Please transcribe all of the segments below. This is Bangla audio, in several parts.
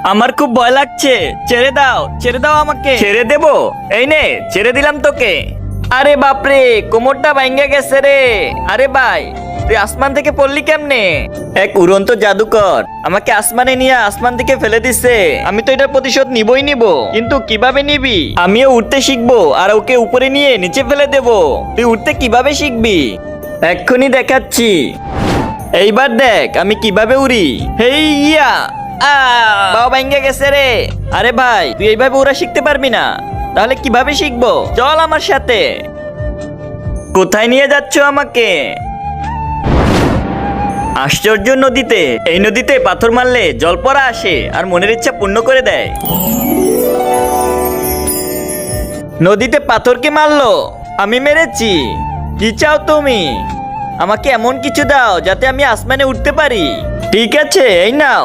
আমার খুব ভয় লাগছে, ছেড়ে দাও আমাকে। ছেড়ে দেব? এই নে, ছেড়ে দিলাম তোকে। আরে বাপরে, কোমরটা ভাঙ্গে গেছে রে। আরে ভাই, তুই আসমান থেকে পড়লি কেমনে? এক উড়ন্ত জাদুকর আমাকে আসমানে নিয়ে আসমান থেকে ফেলে দিছে। আমি তো এটার প্রতিশোধ নিবই নিব, কিন্তু কিভাবে নিবি? আমিও উঠতে শিখবো আর ওকে উপরে নিয়ে নিচে ফেলে দেব। তুই উঠতে কিভাবে শিখবি? এক্ষুনি দেখাচ্ছি। এইবার দেখ আমি কিভাবে উড়ি। হেই ইয়া, বাবা ভাঙ্গে গেছে রে। আরে ভাই, তুই এইভাবে ওরা শিখতে পারবি না, তাহলে কিভাবে শিখবো? চল আমার সাথে। কোথায় নিয়ে যাচ্ছ আমাকে? আশ্চর্য নদীতে। এই নদীতে পাথর মারলে জল পড়া আসে আর মনের ইচ্ছা পূর্ণ করে দেয়। নদীতে পাথরকে মারলো? আমি মেরেছি? কি চাও তুমি? আমাকে এমন কিছু দাও যাতে আমি আসমানে উঠতে পারি। ঠিক আছে, এই নাও।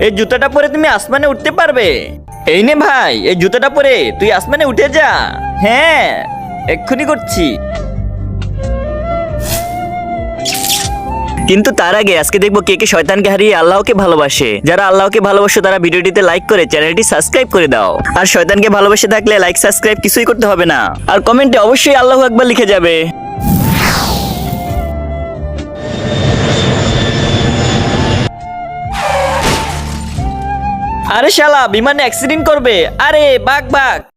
এই জুতাটা পরে তুমি আসমানে উঠতে পারবে। এই নে ভাই, এই জুতাটা পরে তুই আসমানে উঠে যা। হ্যাঁ, এক্ষুনি করছি। কিন্তু তার আগে আজকে দেখবো কে কে শয়তানকে হারিয়ে আল্লাহকে ভালোবাসে। যারা আল্লাহকে ভালোবাসে তারা ভিডিওটিতে লাইক করে চ্যানেলটি সাবস্ক্রাইব করে দাও। আর শয়তানকে ভালোবাসে থাকলে লাইক সাবস্ক্রাইব কিছুই করতে হবে না, আর কমেন্টে অবশ্যই আল্লাহু আকবার লিখে যাবে। আরে শালা, বিমানে অ্যাক্সিডেন্ট করবে। আরে বাঘ বাঘ।